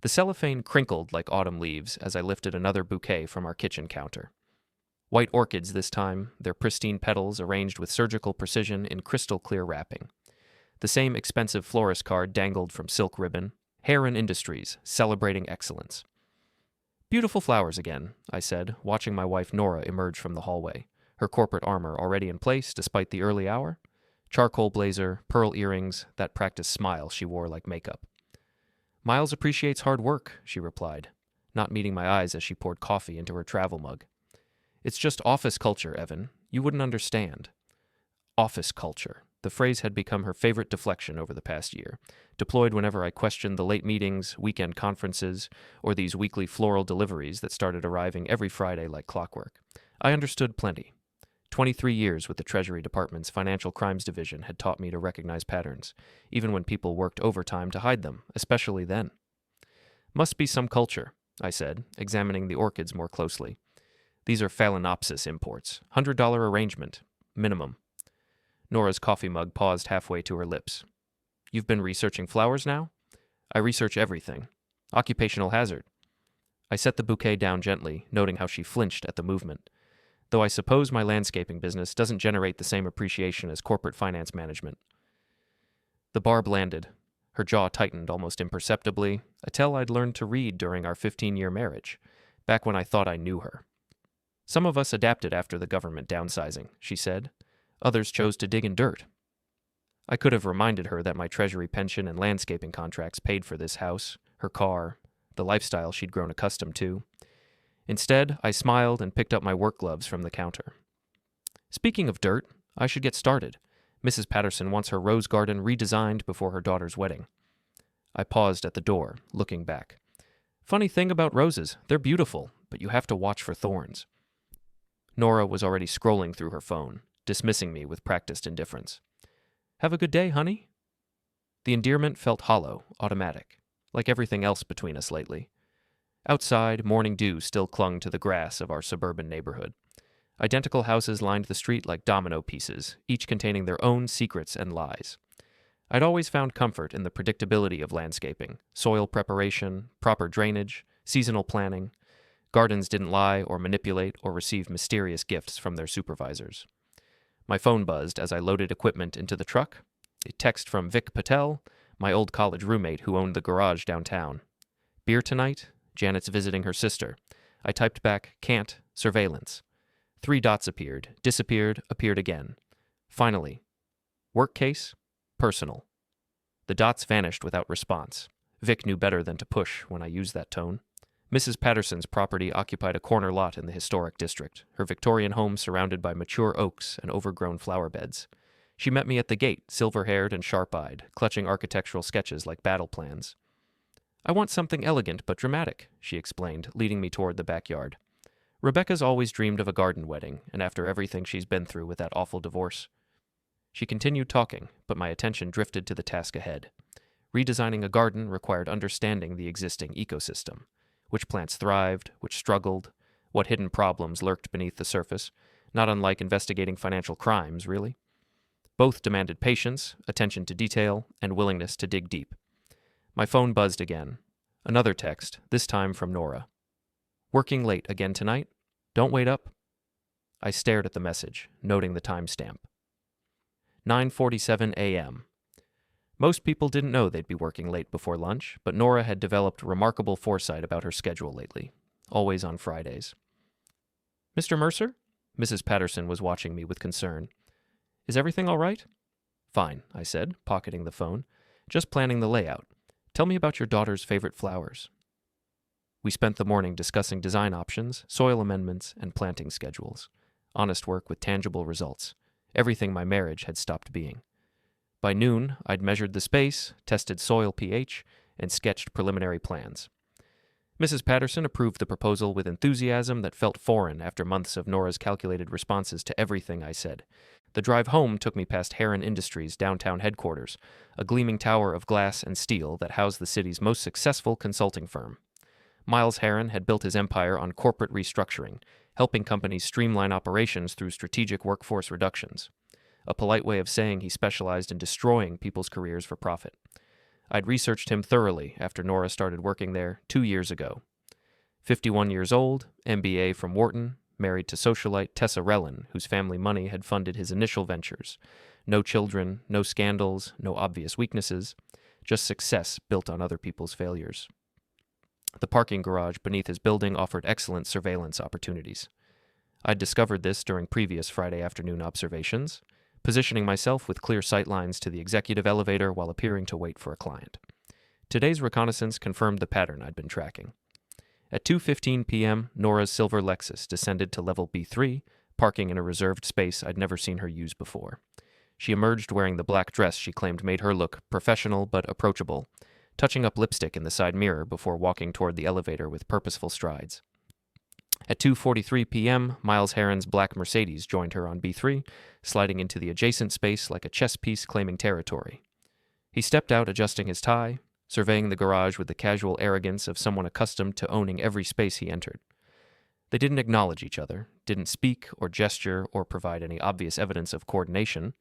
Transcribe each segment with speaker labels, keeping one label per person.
Speaker 1: The cellophane crinkled like autumn leaves as I lifted another bouquet from our kitchen counter. White orchids this time, their pristine petals arranged with surgical precision in crystal-clear wrapping. The same expensive florist card dangled from silk ribbon. Heron Industries, celebrating excellence. Beautiful flowers again, I said, watching my wife Nora emerge from the hallway, her corporate armor already in place despite the early hour. Charcoal blazer, pearl earrings, that practiced smile she wore like makeup. Miles appreciates hard work, she replied, not meeting my eyes as she poured coffee into her travel mug. It's just office culture, Evan. You wouldn't understand. Office culture. The phrase had become her favorite deflection over the past year, deployed whenever I questioned the late meetings, weekend conferences, or these weekly floral deliveries that started arriving every Friday like clockwork. I understood plenty. 23 years with the Treasury Department's Financial Crimes Division had taught me to recognize patterns, even when people worked overtime to hide them, especially then. Must be some culture, I said, examining the orchids more closely. These are Phalaenopsis imports. $100 arrangement. Minimum. Nora's coffee mug paused halfway to her lips. You've been researching flowers now? I research everything. Occupational hazard. I set the bouquet down gently, noting how she flinched at the movement. Though I suppose my landscaping business doesn't generate the same appreciation as corporate finance management. The barb landed. Her jaw tightened almost imperceptibly, a tell I'd learned to read during our 15-year marriage, back when I thought I knew her. Some of us adapted after the government downsizing, she said. Others chose to dig in dirt. I could have reminded her that my Treasury pension and landscaping contracts paid for this house, her car, the lifestyle she'd grown accustomed to. Instead, I smiled and picked up my work gloves from the counter. Speaking of dirt, I should get started. Mrs. Patterson wants her rose garden redesigned before her daughter's wedding. I paused at the door, looking back. Funny thing about roses, they're beautiful, but you have to watch for thorns. Nora was already scrolling through her phone, dismissing me with practiced indifference. Have a good day, honey? The endearment felt hollow, automatic, like everything else between us lately. Outside, morning dew still clung to the grass of our suburban neighborhood. Identical houses lined the street like domino pieces, each containing their own secrets and lies. I'd always found comfort in the predictability of landscaping, soil preparation, proper drainage, seasonal planning. Gardens didn't lie or manipulate or receive mysterious gifts from their supervisors. My phone buzzed as I loaded equipment into the truck. A text from Vic Patel, my old college roommate who owned the garage downtown. Beer tonight? Janet's visiting her sister. I typed back, can't, surveillance. 3 dots appeared, disappeared, appeared again. Finally, work case, personal. The dots vanished without response. Vic knew better than to push when I used that tone. Mrs. Patterson's property occupied a corner lot in the historic district, her Victorian home surrounded by mature oaks and overgrown flower beds. She met me at the gate, silver-haired and sharp-eyed, clutching architectural sketches like battle plans. I want something elegant but dramatic, she explained, leading me toward the backyard. Rebecca's always dreamed of a garden wedding, and after everything she's been through with that awful divorce. She continued talking, but my attention drifted to the task ahead. Redesigning a garden required understanding the existing ecosystem. Which plants thrived, which struggled, what hidden problems lurked beneath the surface, not unlike investigating financial crimes, really. Both demanded patience, attention to detail, and willingness to dig deep. My phone buzzed again. Another text, this time from Nora. Working late again tonight? Don't wait up. I stared at the message, noting the timestamp. 9:47 a.m. Most people didn't know they'd be working late before lunch, but Nora had developed remarkable foresight about her schedule lately, always on Fridays. Mr. Mercer? Mrs. Patterson was watching me with concern. Is everything all right? Fine, I said, pocketing the phone. Just planning the layout. Tell me about your daughter's favorite flowers. We spent the morning discussing design options, soil amendments, and planting schedules. Honest work with tangible results. Everything my marriage had stopped being. By noon, I'd measured the space, tested soil pH, and sketched preliminary plans. Mrs. Patterson approved the proposal with enthusiasm that felt foreign after months of Nora's calculated responses to everything I said. The drive home took me past Heron Industries' downtown headquarters, a gleaming tower of glass and steel that housed the city's most successful consulting firm. Miles Heron had built his empire on corporate restructuring, helping companies streamline operations through strategic workforce reductions. A polite way of saying he specialized in destroying people's careers for profit. I'd researched him thoroughly after Nora started working there 2 years ago. 51 years old, MBA from Wharton, married to socialite Tessa Rellin, whose family money had funded his initial ventures. No children, no scandals, no obvious weaknesses, just success built on other people's failures. The parking garage beneath his building offered excellent surveillance opportunities. I'd discovered this during previous Friday afternoon observations, positioning myself with clear sightlines to the executive elevator while appearing to wait for a client. Today's reconnaissance confirmed the pattern I'd been tracking. At 2:15 p.m., Nora's silver Lexus descended to level B3, parking in a reserved space I'd never seen her use before. She emerged wearing the black dress she claimed made her look professional but approachable, touching up lipstick in the side mirror before walking toward the elevator with purposeful strides. At 2:43 p.m., Miles Heron's black Mercedes joined her on B3, sliding into the adjacent space like a chess piece claiming territory. He stepped out adjusting his tie, surveying the garage with the casual arrogance of someone accustomed to owning every space he entered. They didn't acknowledge each other, didn't speak or gesture or provide any obvious evidence of coordination,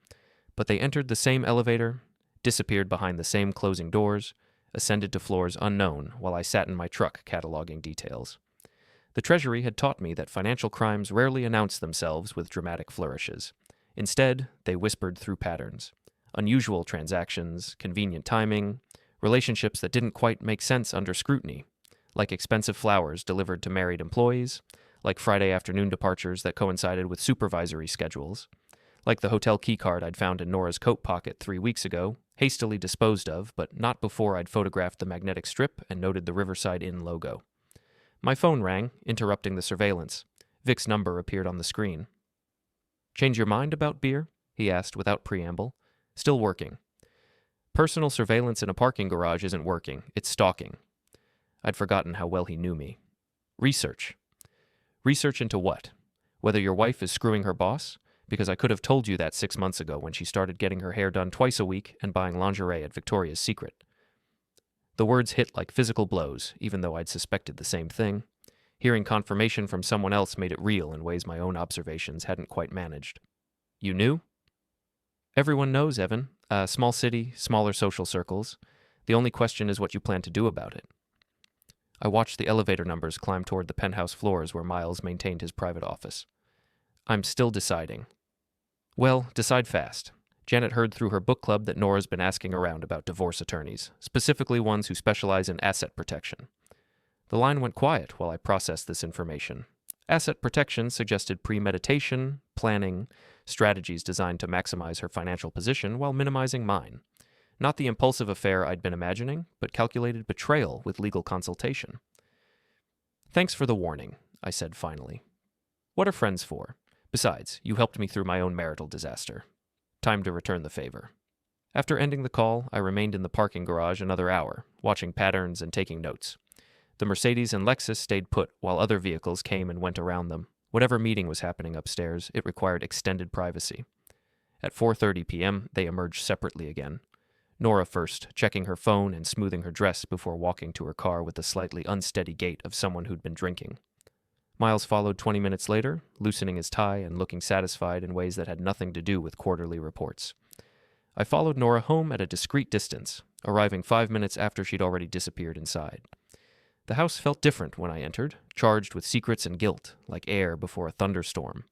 Speaker 1: but they entered the same elevator, disappeared behind the same closing doors, ascended to floors unknown while I sat in my truck cataloging details. The Treasury had taught me that financial crimes rarely announce themselves with dramatic flourishes. Instead, they whispered through patterns. Unusual transactions, convenient timing, relationships that didn't quite make sense under scrutiny, like expensive flowers delivered to married employees, like Friday afternoon departures that coincided with supervisory schedules, like the hotel keycard I'd found in Nora's coat pocket 3 weeks ago, hastily disposed of, but not before I'd photographed the magnetic strip and noted the Riverside Inn logo. My phone rang, interrupting the surveillance. Vic's number appeared on the screen. "Change your mind about beer?" he asked without preamble. "Still working." Personal surveillance in a parking garage isn't working, it's stalking. I'd forgotten how well he knew me. Research. Research into what? Whether your wife is screwing her boss? Because I could have told you that 6 months ago when she started getting her hair done twice a week and buying lingerie at Victoria's Secret. The words hit like physical blows, even though I'd suspected the same thing. Hearing confirmation from someone else made it real in ways my own observations hadn't quite managed. "You knew?" "Everyone knows, Evan. Small city, smaller social circles. The only question is what you plan to do about it." I watched the elevator numbers climb toward the penthouse floors where Miles maintained his private office. "I'm still deciding." "Well, decide fast." Janet heard through her book club that Nora's been asking around about divorce attorneys, specifically ones who specialize in asset protection. The line went quiet while I processed this information. Asset protection suggested premeditation, planning, strategies designed to maximize her financial position while minimizing mine. Not the impulsive affair I'd been imagining, but calculated betrayal with legal consultation. "Thanks for the warning," I said finally. "What are friends for? Besides, you helped me through my own marital disaster. Time to return the favor." After ending the call, I remained in the parking garage another hour, watching patterns and taking notes. The Mercedes and Lexus stayed put while other vehicles came and went around them. Whatever meeting was happening upstairs, it required extended privacy. At 4:30 p.m., they emerged separately again. Nora first, checking her phone and smoothing her dress before walking to her car with the slightly unsteady gait of someone who'd been drinking. Miles followed 20 minutes later, loosening his tie and looking satisfied in ways that had nothing to do with quarterly reports. I followed Nora home at a discreet distance, arriving 5 minutes after she'd already disappeared inside. The house felt different when I entered, charged with secrets and guilt, like air before a thunderstorm.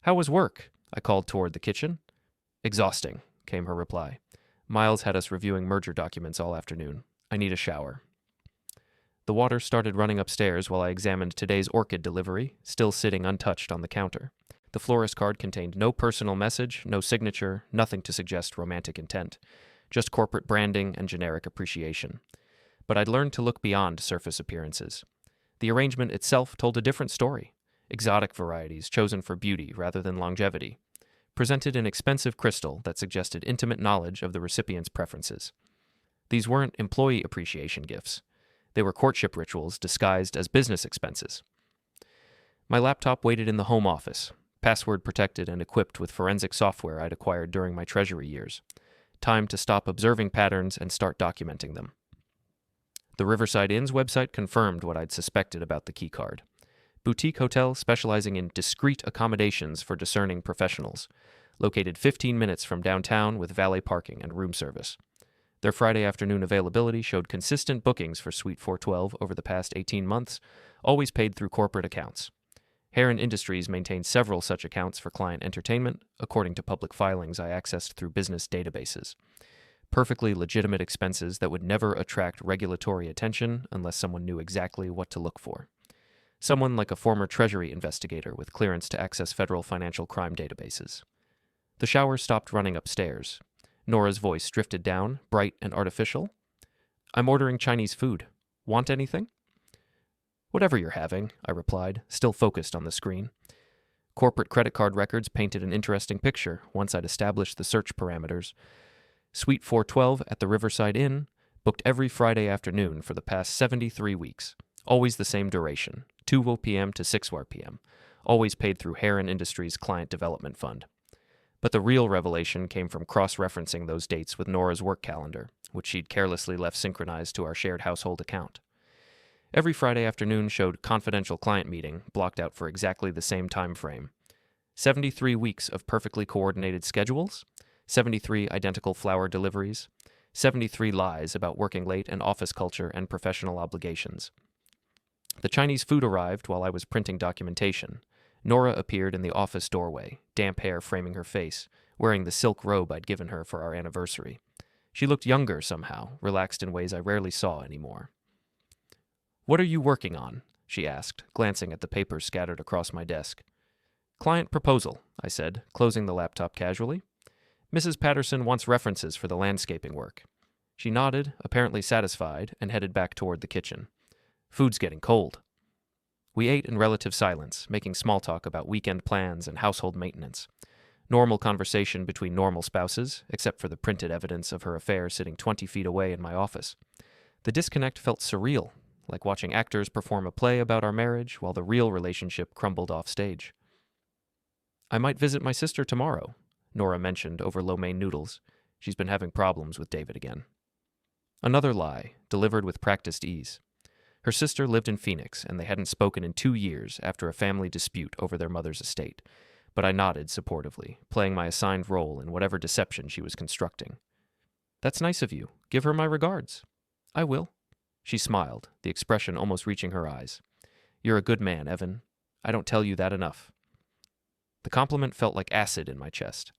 Speaker 1: "How was work?" I called toward the kitchen. "Exhausting," came her reply. "Miles had us reviewing merger documents all afternoon. I need a shower." The water started running upstairs while I examined today's orchid delivery, still sitting untouched on the counter. The florist card contained no personal message, no signature, nothing to suggest romantic intent, just corporate branding and generic appreciation. But I'd learned to look beyond surface appearances. The arrangement itself told a different story. Exotic varieties chosen for beauty rather than longevity. Presented in expensive crystal that suggested intimate knowledge of the recipient's preferences. These weren't employee appreciation gifts. They were courtship rituals disguised as business expenses. My laptop waited in the home office, password protected and equipped with forensic software I'd acquired during my Treasury years. Time to stop observing patterns and start documenting them. The Riverside Inn's website confirmed what I'd suspected about the keycard. Boutique hotel specializing in discreet accommodations for discerning professionals, located 15 minutes from downtown with valet parking and room service. Their Friday afternoon availability showed consistent bookings for Suite 412 over the past 18 months, always paid through corporate accounts. Heron Industries maintained several such accounts for client entertainment, according to public filings I accessed through business databases. Perfectly legitimate expenses that would never attract regulatory attention unless someone knew exactly what to look for. Someone like a former Treasury investigator with clearance to access federal financial crime databases. The shower stopped running upstairs. Nora's voice drifted down, bright and artificial. "I'm ordering Chinese food. Want anything?" "Whatever you're having," I replied, still focused on the screen. Corporate credit card records painted an interesting picture once I'd established the search parameters. Suite 412 at the Riverside Inn, booked every Friday afternoon for the past 73 weeks. Always the same duration, 2 p.m. to 6 p.m. Always paid through Heron Industries Client Development Fund. But the real revelation came from cross-referencing those dates with Nora's work calendar, which she'd carelessly left synchronized to our shared household account. Every Friday afternoon showed confidential client meeting, blocked out for exactly the same time frame. 73 weeks of perfectly coordinated schedules, 73 identical flower deliveries, 73 lies about working late and office culture and professional obligations. The Chinese food arrived while I was printing documentation. Nora appeared in the office doorway, damp hair framing her face, wearing the silk robe I'd given her for our anniversary. She looked younger somehow, relaxed in ways I rarely saw anymore. "What are you working on?" she asked, glancing at the papers scattered across my desk. "Client proposal," I said, closing the laptop casually. "Mrs. Patterson wants references for the landscaping work." She nodded, apparently satisfied, and headed back toward the kitchen. "Food's getting cold." We ate in relative silence, making small talk about weekend plans and household maintenance. Normal conversation between normal spouses, except for the printed evidence of her affair sitting 20 feet away in my office. The disconnect felt surreal, like watching actors perform a play about our marriage while the real relationship crumbled off stage. "I might visit my sister tomorrow," Nora mentioned over lo mein noodles. She's been having problems with David again. Another lie, delivered with practiced ease. Her sister lived in Phoenix, and they hadn't spoken in 2 years after a family dispute over their mother's estate, but I nodded supportively, playing my assigned role in whatever deception she was constructing. "That's nice of you. Give her my regards." "I will." She smiled, the expression almost reaching her eyes. "You're a good man, Evan. I don't tell you that enough." The compliment felt like acid in my chest.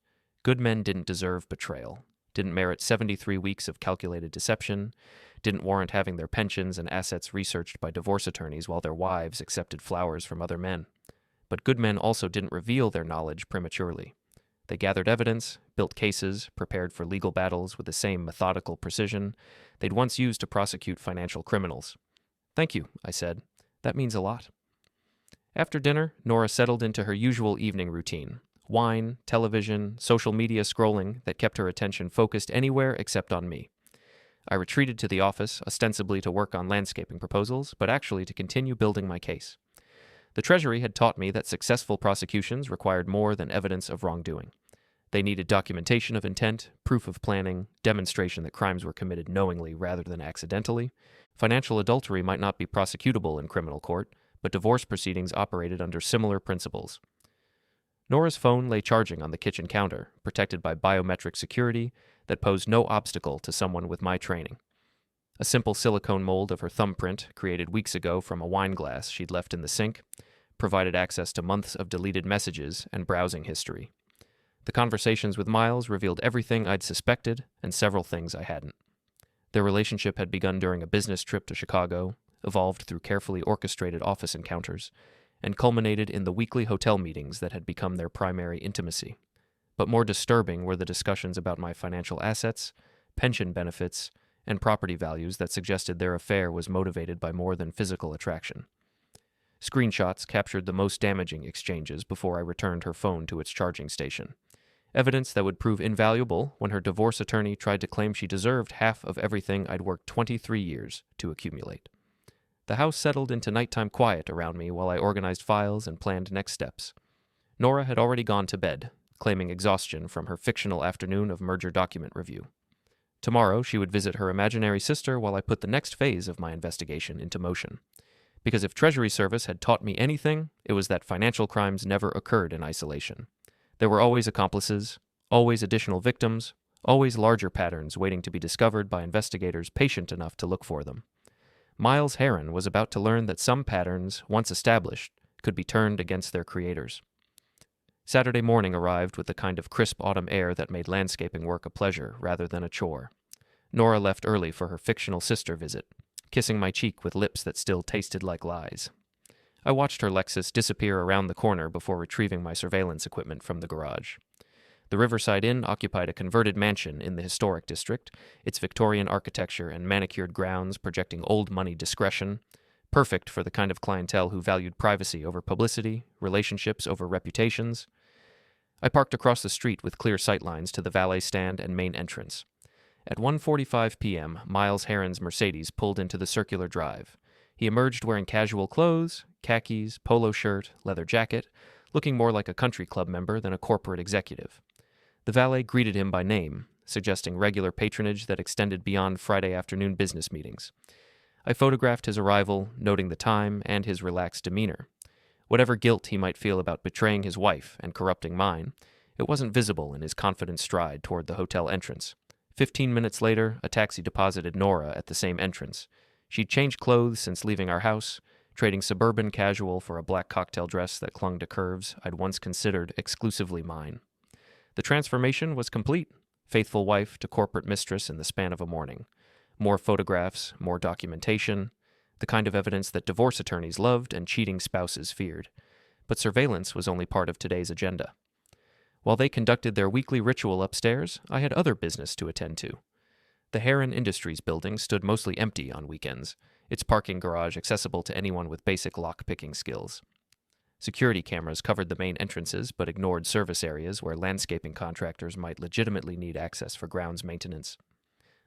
Speaker 1: Good men didn't deserve betrayal, didn't merit 73 weeks of calculated deception, didn't warrant having their pensions and assets researched by divorce attorneys while their wives accepted flowers from other men. But good men also didn't reveal their knowledge prematurely. They gathered evidence, built cases, prepared for legal battles with the same methodical precision they'd once used to prosecute financial criminals. "Thank you," I said. "That means a lot." After dinner, Nora settled into her usual evening routine. Wine, television, social media scrolling that kept her attention focused anywhere except on me. I retreated to the office, ostensibly to work on landscaping proposals, but actually to continue building my case. The Treasury had taught me that successful prosecutions required more than evidence of wrongdoing. They needed documentation of intent, proof of planning, demonstration that crimes were committed knowingly rather than accidentally. Financial adultery might not be prosecutable in criminal court, but divorce proceedings operated under similar principles. Nora's phone lay charging on the kitchen counter, protected by biometric security that posed no obstacle to someone with my training. A simple silicone mold of her thumbprint, created weeks ago from a wine glass she'd left in the sink, provided access to months of deleted messages and browsing history. The conversations with Miles revealed everything I'd suspected and several things I hadn't. Their relationship had begun during a business trip to Chicago, evolved through carefully orchestrated office encounters, and culminated in the weekly hotel meetings that had become their primary intimacy. But more disturbing were the discussions about my financial assets, pension benefits, and property values that suggested their affair was motivated by more than physical attraction. Screenshots captured the most damaging exchanges before I returned her phone to its charging station. Evidence that would prove invaluable when her divorce attorney tried to claim she deserved half of everything I'd worked 23 years to accumulate. The house settled into nighttime quiet around me while I organized files and planned next steps. Nora had already gone to bed, claiming exhaustion from her fictional afternoon of merger document review. Tomorrow she would visit her imaginary sister while I put the next phase of my investigation into motion. Because if Treasury Service had taught me anything, it was that financial crimes never occurred in isolation. There were always accomplices, always additional victims, always larger patterns waiting to be discovered by investigators patient enough to look for them. Miles Heron was about to learn that some patterns, once established, could be turned against their creators. Saturday morning arrived with the kind of crisp autumn air that made landscaping work a pleasure rather than a chore. Nora left early for her fictional sister visit, kissing my cheek with lips that still tasted like lies. I watched her Lexus disappear around the corner before retrieving my surveillance equipment from the garage. The Riverside Inn occupied a converted mansion in the historic district, its Victorian architecture and manicured grounds projecting old-money discretion, perfect for the kind of clientele who valued privacy over publicity, relationships over reputations. I parked across the street with clear sightlines to the valet stand and main entrance. At 1:45 p.m., Miles Heron's Mercedes pulled into the circular drive. He emerged wearing casual clothes, khakis, polo shirt, leather jacket, looking more like a country club member than a corporate executive. The valet greeted him by name, suggesting regular patronage that extended beyond Friday afternoon business meetings. I photographed his arrival, noting the time and his relaxed demeanor. Whatever guilt he might feel about betraying his wife and corrupting mine, it wasn't visible in his confident stride toward the hotel entrance. 15 minutes later, a taxi deposited Nora at the same entrance. She'd changed clothes since leaving our house, trading suburban casual for a black cocktail dress that clung to curves I'd once considered exclusively mine. The transformation was complete, faithful wife to corporate mistress in the span of a morning. More photographs, more documentation, the kind of evidence that divorce attorneys loved and cheating spouses feared. But surveillance was only part of today's agenda. While they conducted their weekly ritual upstairs, I had other business to attend to. The Heron Industries building stood mostly empty on weekends, its parking garage accessible to anyone with basic lock-picking skills. Security cameras covered the main entrances but ignored service areas where landscaping contractors might legitimately need access for grounds maintenance.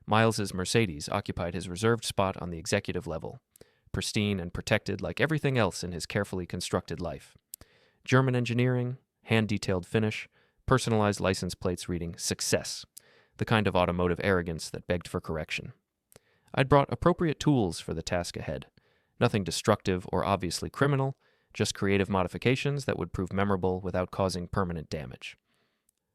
Speaker 1: Miles's Mercedes occupied his reserved spot on the executive level, pristine and protected like everything else in his carefully constructed life. German engineering, hand-detailed finish, personalized license plates reading "Success," the kind of automotive arrogance that begged for correction. I'd brought appropriate tools for the task ahead, nothing destructive or obviously criminal, just creative modifications that would prove memorable without causing permanent damage.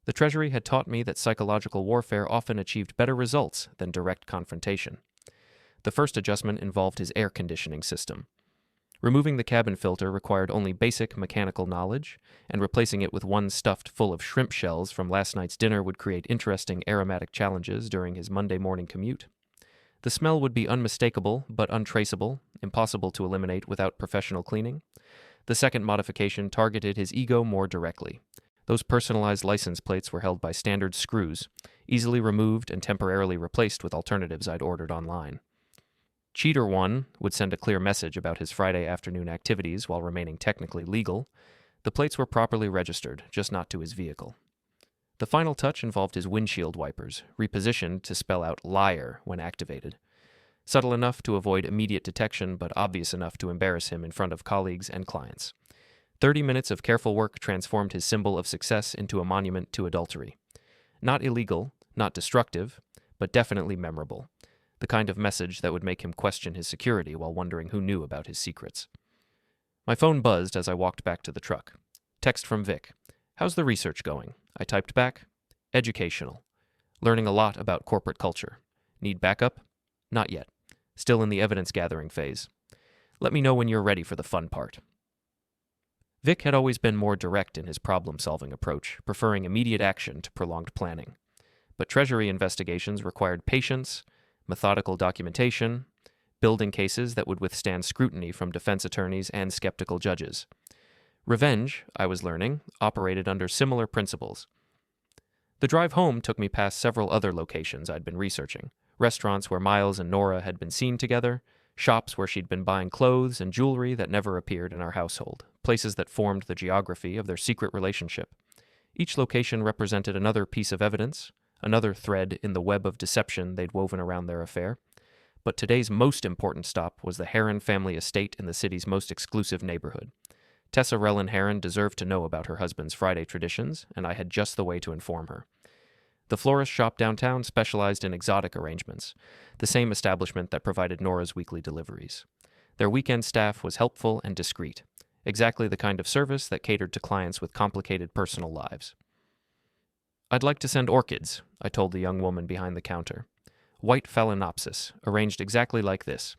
Speaker 1: The Treasury had taught me that psychological warfare often achieved better results than direct confrontation. The first adjustment involved his air conditioning system. Removing the cabin filter required only basic mechanical knowledge, and replacing it with one stuffed full of shrimp shells from last night's dinner would create interesting aromatic challenges during his Monday morning commute. The smell would be unmistakable but untraceable, impossible to eliminate without professional cleaning. The second modification targeted his ego more directly. Those personalized license plates were held by standard screws, easily removed and temporarily replaced with alternatives I'd ordered online. Cheater 1 would send a clear message about his Friday afternoon activities while remaining technically legal. The plates were properly registered, just not to his vehicle. The final touch involved his windshield wipers, repositioned to spell out liar when activated. Subtle enough to avoid immediate detection, but obvious enough to embarrass him in front of colleagues and clients. 30 minutes of careful work transformed his symbol of success into a monument to adultery. Not illegal, not destructive, but definitely memorable. The kind of message that would make him question his security while wondering who knew about his secrets. My phone buzzed as I walked back to the truck. Text from Vic. "How's the research going?" I typed back. "Educational. Learning a lot about corporate culture. Need backup? Not yet. Still in the evidence-gathering phase. Let me know when you're ready for the fun part." Vic had always been more direct in his problem-solving approach, preferring immediate action to prolonged planning. But Treasury investigations required patience, methodical documentation, building cases that would withstand scrutiny from defense attorneys and skeptical judges. Revenge, I was learning, operated under similar principles. The drive home took me past several other locations I'd been researching. Restaurants where Miles and Nora had been seen together, shops where she'd been buying clothes and jewelry that never appeared in our household, places that formed the geography of their secret relationship. Each location represented another piece of evidence, another thread in the web of deception they'd woven around their affair. But today's most important stop was the Heron family estate in the city's most exclusive neighborhood. Tessa Rellin Heron deserved to know about her husband's Friday traditions, and I had just the way to inform her. The florist shop downtown specialized in exotic arrangements, the same establishment that provided Nora's weekly deliveries. Their weekend staff was helpful and discreet, exactly the kind of service that catered to clients with complicated personal lives. I'd like to send orchids, I told the young woman behind the counter. White phalaenopsis, arranged exactly like this.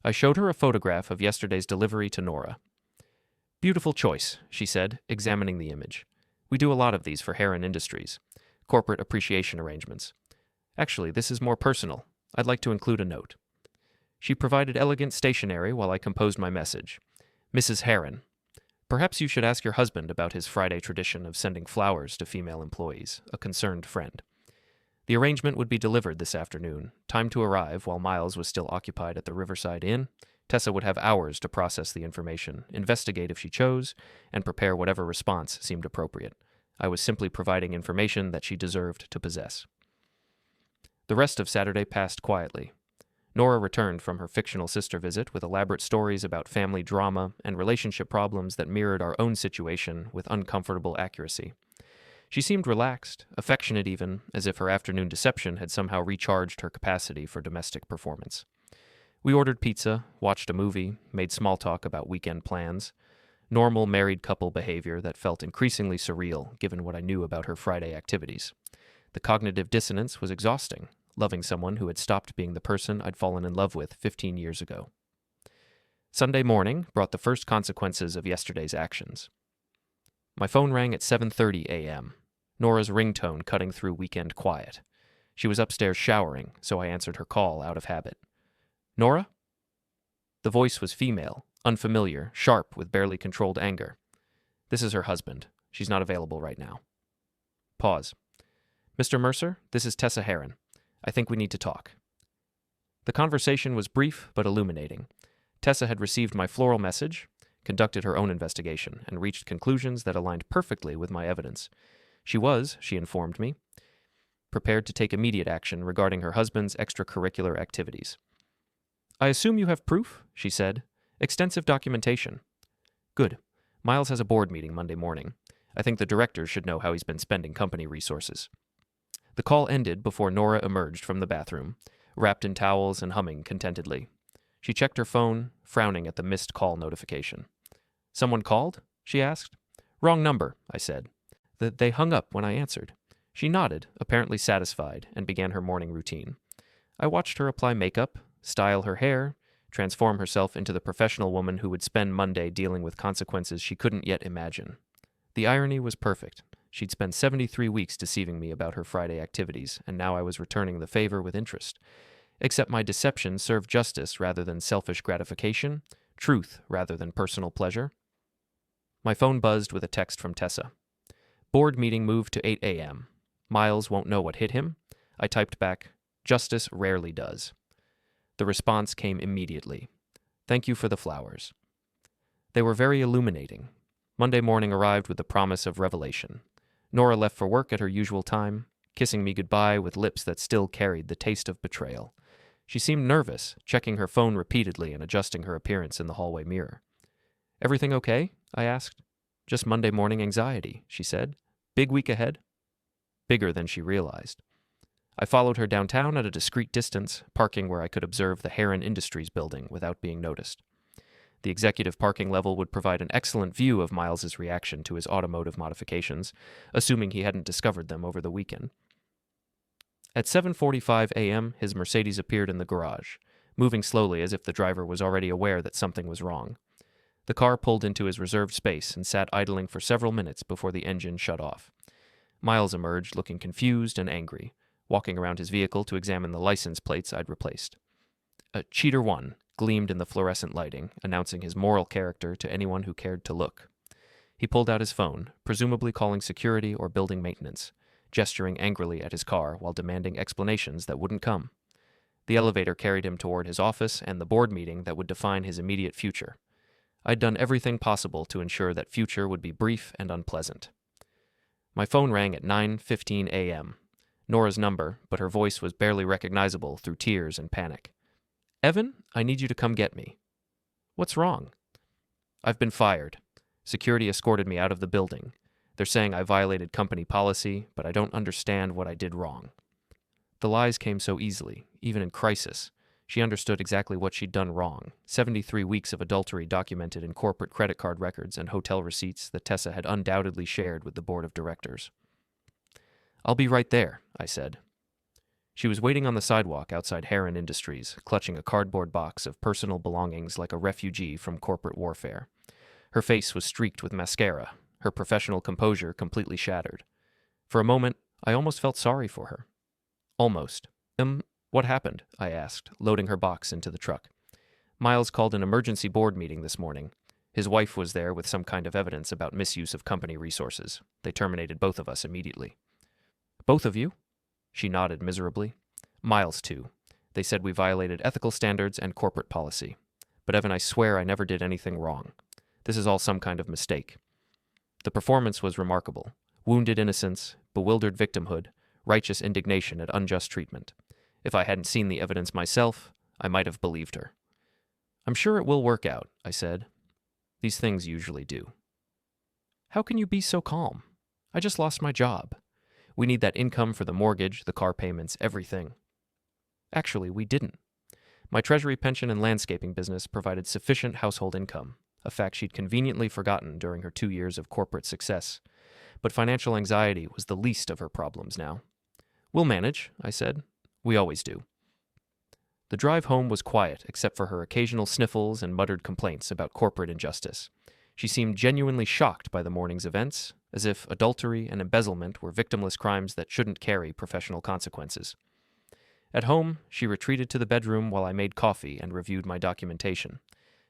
Speaker 1: I showed her a photograph of yesterday's delivery to Nora. Beautiful choice, she said, examining the image. We do a lot of these for Heron Industries. Corporate appreciation arrangements. Actually, this is more personal. I'd like to include a note. She provided elegant stationery while I composed my message. Mrs. Heron. Perhaps you should ask your husband about his Friday tradition of sending flowers to female employees, a concerned friend. The arrangement would be delivered this afternoon, time to arrive while Miles was still occupied at the Riverside Inn. Tessa would have hours to process the information, investigate if she chose, and prepare whatever response seemed appropriate. I was simply providing information that she deserved to possess. The rest of Saturday passed quietly. Nora returned from her fictional sister visit with elaborate stories about family drama and relationship problems that mirrored our own situation with uncomfortable accuracy. She seemed relaxed, affectionate even, as if her afternoon deception had somehow recharged her capacity for domestic performance. We ordered pizza, watched a movie, made small talk about weekend plans. Normal married couple behavior that felt increasingly surreal given what I knew about her Friday activities. The cognitive dissonance was exhausting, loving someone who had stopped being the person I'd fallen in love with 15 years ago. Sunday morning brought the first consequences of yesterday's actions. My phone rang at 7:30 a.m., Nora's ringtone cutting through weekend quiet. She was upstairs showering, so I answered her call out of habit. Nora? The voice was female, unfamiliar, sharp with barely controlled anger. This is her husband. She's not available right now. Pause. Mr. Mercer, this is Tessa Heron. I think we need to talk. The conversation was brief but illuminating. Tessa had received my floral message, conducted her own investigation, and reached conclusions that aligned perfectly with my evidence. She was, she informed me, prepared to take immediate action regarding her husband's extracurricular activities. I assume you have proof, she said. Extensive documentation. Good. Miles has a board meeting Monday morning. I think the directors should know how he's been spending company resources. The call ended before Nora emerged from the bathroom, wrapped in towels and humming contentedly. She checked her phone, frowning at the missed call notification. Someone called? She asked. Wrong number, I said. They hung up when I answered. She nodded, apparently satisfied, and began her morning routine. I watched her apply makeup, style her hair, transform herself into the professional woman who would spend Monday dealing with consequences she couldn't yet imagine. The irony was perfect. She'd spent 73 weeks deceiving me about her Friday activities, and now I was returning the favor with interest. Except my deception served justice rather than selfish gratification, truth rather than personal pleasure. My phone buzzed with a text from Tessa. Board meeting moved to 8 a.m. Miles won't know what hit him. I typed back, Justice rarely does. The response came immediately. Thank you for the flowers. They were very illuminating. Monday morning arrived with the promise of revelation. Nora left for work at her usual time, kissing me goodbye with lips that still carried the taste of betrayal. She seemed nervous, checking her phone repeatedly and adjusting her appearance in the hallway mirror. Everything okay? I asked. Just Monday morning anxiety, she said. Big week ahead? Bigger than she realized. I followed her downtown at a discreet distance, parking where I could observe the Heron Industries building without being noticed. The executive parking level would provide an excellent view of Miles's reaction to his automotive modifications, assuming he hadn't discovered them over the weekend. At 7:45 a.m., his Mercedes appeared in the garage, moving slowly as if the driver was already aware that something was wrong. The car pulled into his reserved space and sat idling for several minutes before the engine shut off. Miles emerged looking confused and angry, walking around his vehicle to examine the license plates I'd replaced. A Cheater 1 gleamed in the fluorescent lighting, announcing his moral character to anyone who cared to look. He pulled out his phone, presumably calling security or building maintenance, gesturing angrily at his car while demanding explanations that wouldn't come. The elevator carried him toward his office and the board meeting that would define his immediate future. I'd done everything possible to ensure that future would be brief and unpleasant. My phone rang at 9:15 a.m. Nora's number, but her voice was barely recognizable through tears and panic. Evan, I need you to come get me. What's wrong? I've been fired. Security escorted me out of the building. They're saying I violated company policy, but I don't understand what I did wrong. The lies came so easily, even in crisis. She understood exactly what she'd done wrong. 73 weeks of adultery documented in corporate credit card records and hotel receipts that Tessa had undoubtedly shared with the board of directors. "I'll be right there," I said. She was waiting on the sidewalk outside Heron Industries, clutching a cardboard box of personal belongings like a refugee from corporate warfare. Her face was streaked with mascara, her professional composure completely shattered. For a moment, I almost felt sorry for her. Almost. What happened?" I asked, loading her box into the truck. "Miles called an emergency board meeting this morning. His wife was there with some kind of evidence about misuse of company resources. They terminated both of us immediately." "Both of you?" She nodded miserably. "Miles, too. They said we violated ethical standards and corporate policy. But Evan, I swear I never did anything wrong. This is all some kind of mistake." The performance was remarkable. Wounded innocence, bewildered victimhood, righteous indignation at unjust treatment. If I hadn't seen the evidence myself, I might have believed her. "I'm sure it will work out," I said. "These things usually do." "How can you be so calm? I just lost my job. We need that income for the mortgage, the car payments, everything." "Actually, we didn't. My Treasury pension and landscaping business provided sufficient household income, a fact she'd conveniently forgotten during her 2 years of corporate success. But financial anxiety was the least of her problems now. "We'll manage," I said. "We always do." The drive home was quiet except for her occasional sniffles and muttered complaints about corporate injustice. She seemed genuinely shocked by the morning's events, as if adultery and embezzlement were victimless crimes that shouldn't carry professional consequences. At home, she retreated to the bedroom while I made coffee and reviewed my documentation.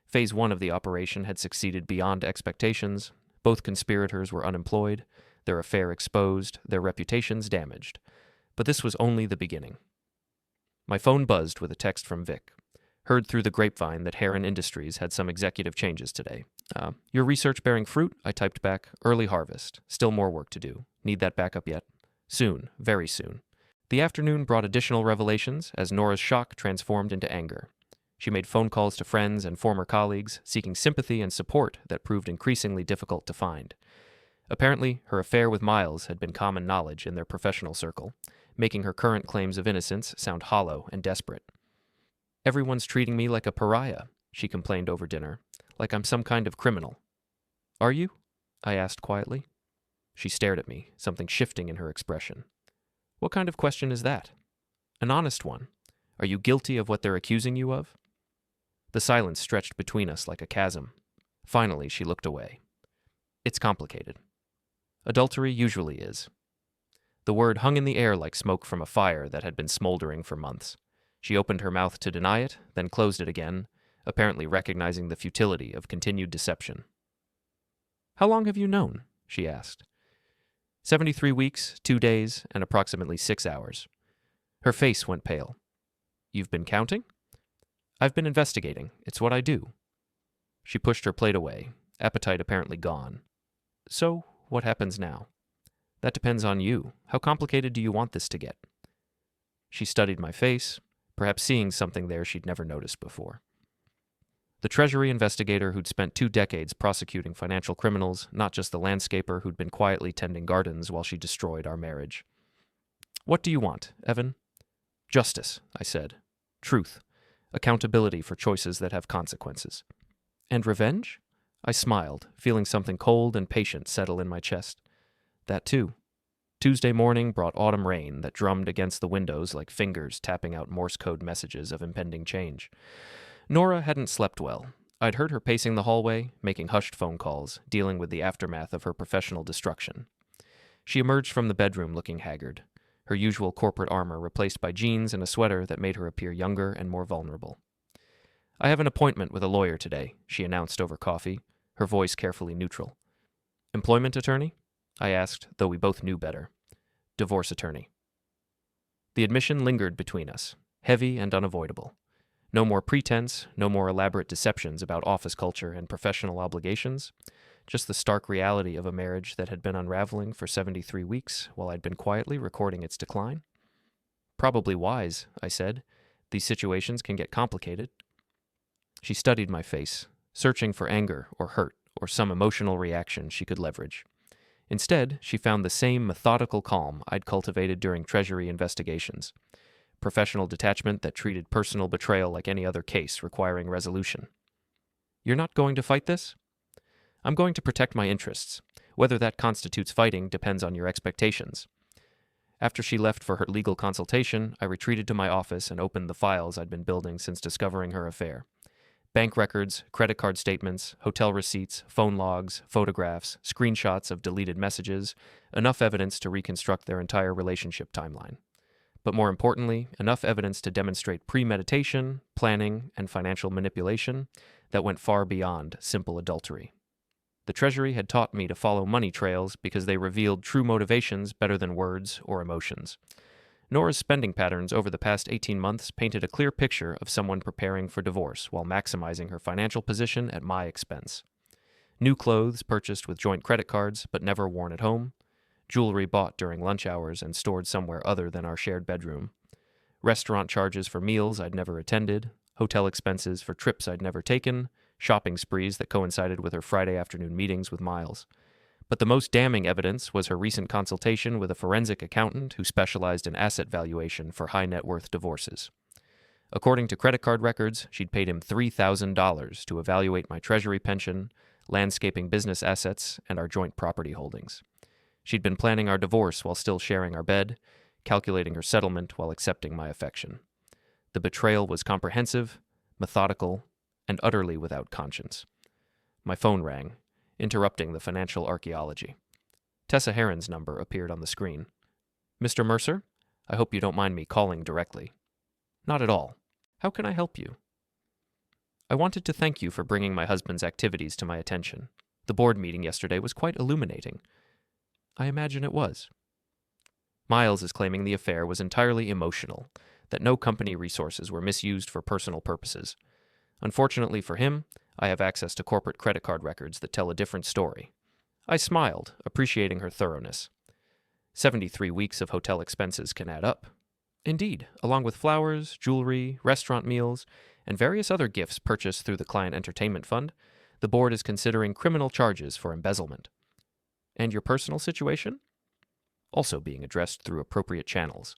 Speaker 1: Phase 1 of the operation had succeeded beyond expectations. Both conspirators were unemployed, their affair exposed, their reputations damaged. But this was only the beginning. My phone buzzed with a text from Vic. "Heard through the grapevine that Heron Industries had some executive changes today. Your research bearing fruit?" I typed back. "Early harvest. Still more work to do. Need that backup yet?" "Soon. Very soon." The afternoon brought additional revelations as Nora's shock transformed into anger. She made phone calls to friends and former colleagues, seeking sympathy and support that proved increasingly difficult to find. Apparently, her affair with Miles had been common knowledge in their professional circle, making her current claims of innocence sound hollow and desperate. "Everyone's treating me like a pariah," she complained over dinner, "like I'm some kind of criminal." "Are you?" I asked quietly. She stared at me, something shifting in her expression. "What kind of question is that?" "An honest one. Are you guilty of what they're accusing you of?" The silence stretched between us like a chasm. Finally, she looked away. "It's complicated. Adultery usually is." The word hung in the air like smoke from a fire that had been smoldering for months. She opened her mouth to deny it, then closed it again, apparently recognizing the futility of continued deception. "How long have you known?" she asked. 73 weeks, 2 days, and approximately 6 hours. Her face went pale. "You've been counting?" "I've been investigating. It's what I do." She pushed her plate away, appetite apparently gone. "So, what happens now?" "That depends on you. How complicated do you want this to get?" She studied my face, perhaps seeing something there she'd never noticed before. The Treasury investigator who'd spent 2 decades prosecuting financial criminals, not just the landscaper who'd been quietly tending gardens while she destroyed our marriage. "What do you want, Evan?" "Justice," I said. "Truth. Accountability for choices that have consequences." "And revenge?" I smiled, feeling something cold and patient settle in my chest. "That too." Tuesday morning brought autumn rain that drummed against the windows like fingers tapping out Morse code messages of impending change. Nora hadn't slept well. I'd heard her pacing the hallway, making hushed phone calls, dealing with the aftermath of her professional destruction. She emerged from the bedroom looking haggard, her usual corporate armor replaced by jeans and a sweater that made her appear younger and more vulnerable. "I have an appointment with a lawyer today," she announced over coffee, her voice carefully neutral. "Employment attorney?" I asked, though we both knew better. "Divorce attorney." The admission lingered between us, heavy and unavoidable. No more pretense, no more elaborate deceptions about office culture and professional obligations, just the stark reality of a marriage that had been unraveling for 73 weeks while I'd been quietly recording its decline. "Probably wise," I said. "These situations can get complicated." She studied my face, searching for anger or hurt or some emotional reaction she could leverage. Instead, she found the same methodical calm I'd cultivated during Treasury investigations. Professional detachment that treated personal betrayal like any other case requiring resolution. "You're not going to fight this?" "I'm going to protect my interests. Whether that constitutes fighting depends on your expectations." After she left for her legal consultation, I retreated to my office and opened the files I'd been building since discovering her affair. Bank records, credit card statements, hotel receipts, phone logs, photographs, screenshots of deleted messages, enough evidence to reconstruct their entire relationship timeline. But more importantly, enough evidence to demonstrate premeditation, planning, and financial manipulation that went far beyond simple adultery. The Treasury had taught me to follow money trails because they revealed true motivations better than words or emotions. Nora's spending patterns over the past 18 months painted a clear picture of someone preparing for divorce while maximizing her financial position at my expense. New clothes purchased with joint credit cards but never worn at home, jewelry bought during lunch hours and stored somewhere other than our shared bedroom, restaurant charges for meals I'd never attended, hotel expenses for trips I'd never taken, shopping sprees that coincided with her Friday afternoon meetings with Miles. But the most damning evidence was her recent consultation with a forensic accountant who specialized in asset valuation for high-net-worth divorces. According to credit card records, she'd paid him $3,000 to evaluate my Treasury pension, landscaping business assets, and our joint property holdings. She'd been planning our divorce while still sharing our bed, calculating her settlement while accepting my affection. The betrayal was comprehensive, methodical, and utterly without conscience. My phone rang, interrupting the financial archaeology. Tessa Heron's number appeared on the screen. "Mr. Mercer, I hope you don't mind me calling directly." "Not at all. How can I help you?" "I wanted to thank you for bringing my husband's activities to my attention. The board meeting yesterday was quite illuminating." "I imagine it was." "Miles is claiming the affair was entirely emotional, that no company resources were misused for personal purposes. Unfortunately for him, I have access to corporate credit card records that tell a different story." I smiled, appreciating her thoroughness. 73 weeks of hotel expenses can add up. Indeed, along with flowers, jewelry, restaurant meals, and various other gifts purchased through the Client Entertainment Fund, the board is considering criminal charges for embezzlement. "And your personal situation?" "Also being addressed through appropriate channels.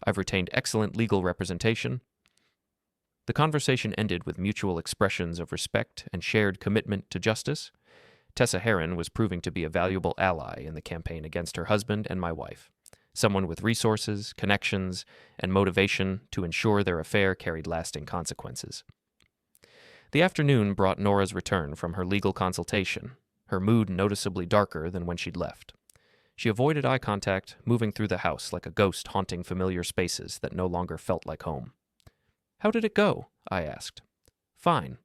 Speaker 1: I've retained excellent legal representation." The conversation ended with mutual expressions of respect and shared commitment to justice. Tessa Heron was proving to be a valuable ally in the campaign against her husband and my wife, someone with resources, connections, and motivation to ensure their affair carried lasting consequences. The afternoon brought Nora's return from her legal consultation, her mood noticeably darker than when she'd left. She avoided eye contact, moving through the house like a ghost haunting familiar spaces that no longer felt like home. "How did it go?" I asked. "Fine.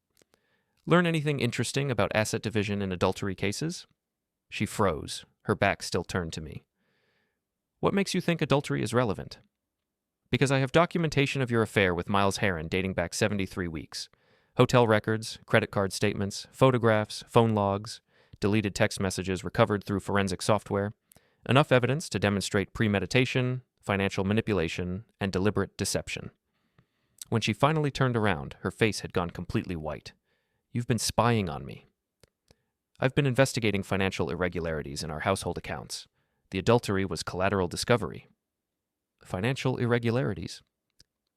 Speaker 1: Learn anything interesting about asset division in adultery cases?" She froze, her back still turned to me. "What makes you think adultery is relevant?" "Because I have documentation of your affair with Miles Heron dating back 73 weeks. Hotel records, credit card statements, photographs, phone logs, deleted text messages recovered through forensic software. Enough evidence to demonstrate premeditation, financial manipulation, and deliberate deception." When she finally turned around, her face had gone completely white. "You've been spying on me." "I've been investigating financial irregularities in our household accounts. The adultery was collateral discovery." "Financial irregularities?"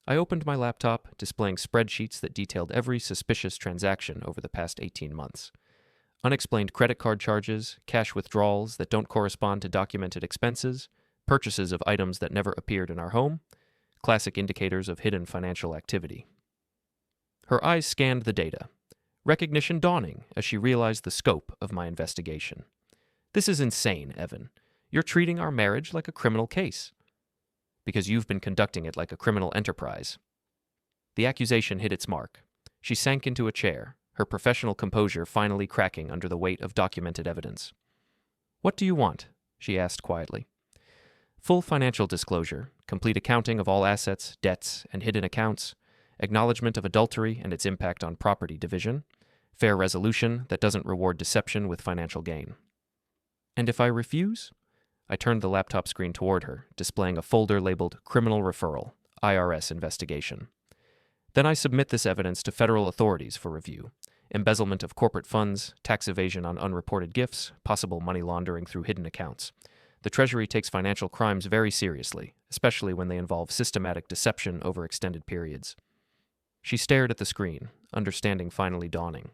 Speaker 1: I opened my laptop, displaying spreadsheets that detailed every suspicious transaction over the past 18 months. Unexplained credit card charges, cash withdrawals that don't correspond to documented expenses, purchases of items that never appeared in our home, classic indicators of hidden financial activity. Her eyes scanned the data, recognition dawning as she realized the scope of my investigation. "This is insane, Evan. You're treating our marriage like a criminal case." "Because you've been conducting it like a criminal enterprise." The accusation hit its mark. She sank into a chair, her professional composure finally cracking under the weight of documented evidence. "What do you want?" she asked quietly. "Full financial disclosure, complete accounting of all assets, debts, and hidden accounts, acknowledgement of adultery and its impact on property division, fair resolution that doesn't reward deception with financial gain." "And if I refuse?" I turned the laptop screen toward her, displaying a folder labeled Criminal Referral, IRS Investigation. "Then I submit this evidence to federal authorities for review. Embezzlement of corporate funds, tax evasion on unreported gifts, possible money laundering through hidden accounts. The Treasury takes financial crimes very seriously, especially when they involve systematic deception over extended periods." She stared at the screen, understanding finally dawning.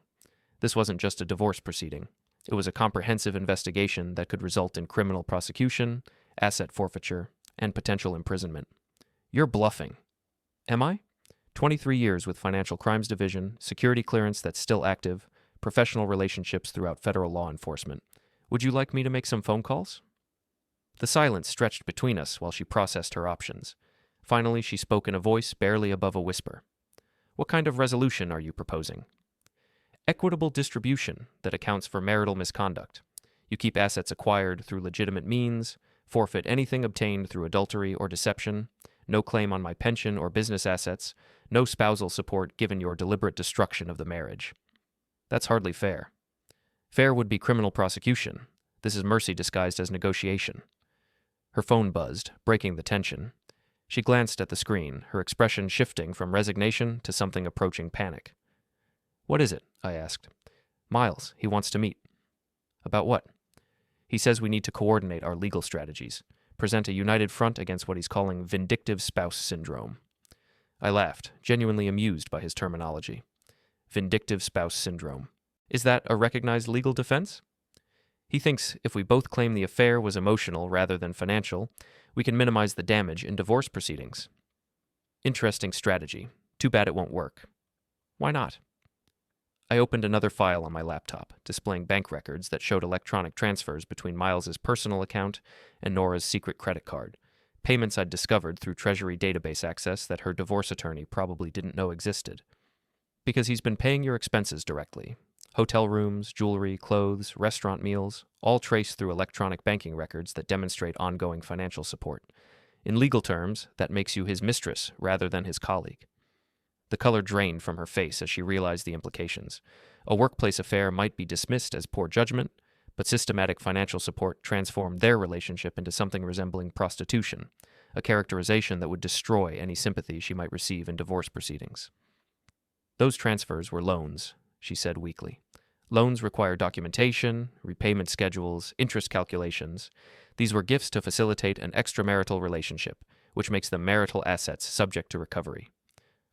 Speaker 1: This wasn't just a divorce proceeding. It was a comprehensive investigation that could result in criminal prosecution, asset forfeiture, and potential imprisonment. You're bluffing. Am I? 23 years with Financial Crimes Division, security clearance that's still active, professional relationships throughout federal law enforcement. Would you like me to make some phone calls? The silence stretched between us while she processed her options. Finally, she spoke in a voice barely above a whisper. What kind of resolution are you proposing? Equitable distribution that accounts for marital misconduct. You keep assets acquired through legitimate means, forfeit anything obtained through adultery or deception, no claim on my pension or business assets, no spousal support given your deliberate destruction of the marriage. That's hardly fair. Fair would be criminal prosecution. This is mercy disguised as negotiation. Her phone buzzed, breaking the tension. She glanced at the screen, her expression shifting from resignation to something approaching panic. What is it? I asked. Miles, he wants to meet. About what? He says we need to coordinate our legal strategies, present a united front against what he's calling vindictive spouse syndrome. I laughed, genuinely amused by his terminology. Vindictive spouse syndrome. Is that a recognized legal defense? He thinks if we both claim the affair was emotional rather than financial, we can minimize the damage in divorce proceedings. Interesting strategy. Too bad it won't work. Why not? I opened another file on my laptop, displaying bank records that showed electronic transfers between Miles's personal account and Nora's secret credit card, payments I'd discovered through Treasury database access that her divorce attorney probably didn't know existed. Because he's been paying your expenses directly. Hotel rooms, jewelry, clothes, restaurant meals, all traced through electronic banking records that demonstrate ongoing financial support. In legal terms, that makes you his mistress rather than his colleague. The color drained from her face as she realized the implications. A workplace affair might be dismissed as poor judgment, but systematic financial support transformed their relationship into something resembling prostitution, a characterization that would destroy any sympathy she might receive in divorce proceedings. Those transfers were loans, she said weakly. Loans require documentation, repayment schedules, interest calculations. These were gifts to facilitate an extramarital relationship, which makes them marital assets subject to recovery.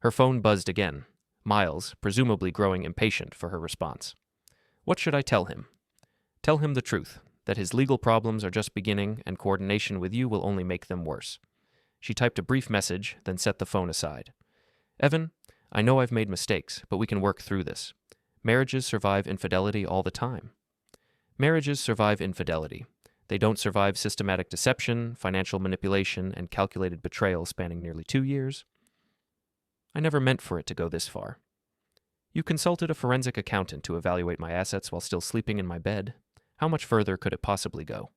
Speaker 1: Her phone buzzed again, Miles, presumably growing impatient for her response. What should I tell him? Tell him the truth, that his legal problems are just beginning and coordination with you will only make them worse. She typed a brief message, then set the phone aside. Evan, I know I've made mistakes, but we can work through this. Marriages survive infidelity all the time. Marriages survive infidelity. They don't survive systematic deception, financial manipulation, and calculated betrayal spanning nearly 2 years. I never meant for it to go this far. You consulted a forensic accountant to evaluate my assets while still sleeping in my bed. How much further could it possibly go?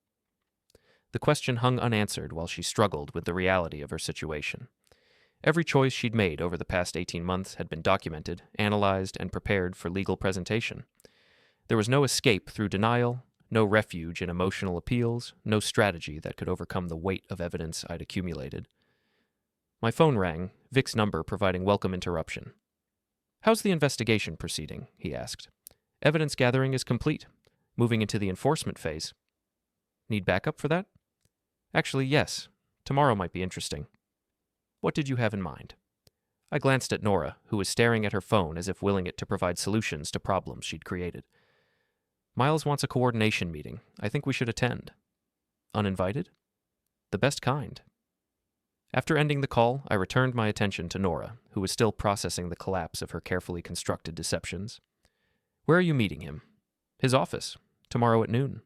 Speaker 1: The question hung unanswered while she struggled with the reality of her situation. Every choice she'd made over the past 18 months had been documented, analyzed, and prepared for legal presentation. There was no escape through denial, no refuge in emotional appeals, no strategy that could overcome the weight of evidence I'd accumulated. My phone rang, Vic's number providing welcome interruption. How's the investigation proceeding? He asked. Evidence gathering is complete. Moving into the enforcement phase. Need backup for that? Actually, yes. Tomorrow might be interesting. What did you have in mind? I glanced at Nora, who was staring at her phone as if willing it to provide solutions to problems she'd created. Miles wants a coordination meeting. I think we should attend. Uninvited? The best kind. After ending the call, I returned my attention to Nora, who was still processing the collapse of her carefully constructed deceptions. Where are you meeting him? His office. Tomorrow at noon.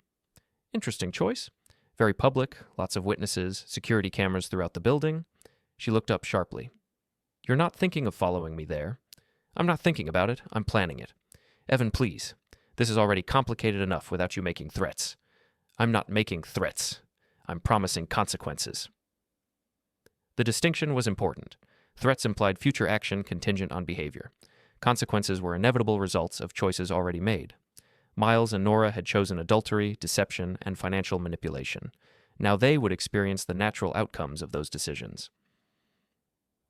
Speaker 1: Interesting choice. Very public, lots of witnesses, security cameras throughout the building. She looked up sharply. You're not thinking of following me there. I'm not thinking about it. I'm planning it. Evan, please. This is already complicated enough without you making threats. I'm not making threats. I'm promising consequences. The distinction was important. Threats implied future action contingent on behavior. Consequences were inevitable results of choices already made. Miles and Nora had chosen adultery, deception, and financial manipulation. Now they would experience the natural outcomes of those decisions.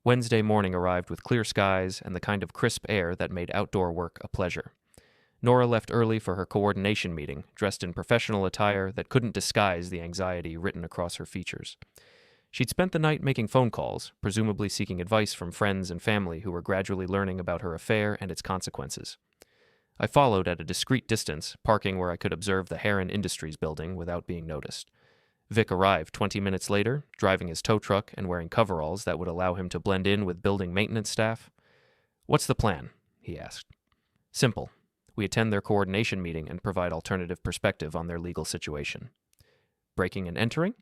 Speaker 1: Wednesday morning arrived with clear skies and the kind of crisp air that made outdoor work a pleasure. Nora left early for her coordination meeting, dressed in professional attire that couldn't disguise the anxiety written across her features. She'd spent the night making phone calls, presumably seeking advice from friends and family who were gradually learning about her affair and its consequences. I followed at a discreet distance, parking where I could observe the Heron Industries building without being noticed. Vic arrived 20 minutes later, driving his tow truck and wearing coveralls that would allow him to blend in with building maintenance staff. "What's the plan?" he asked. "Simple. We attend their coordination meeting and provide alternative perspective on their legal situation. Breaking and entering?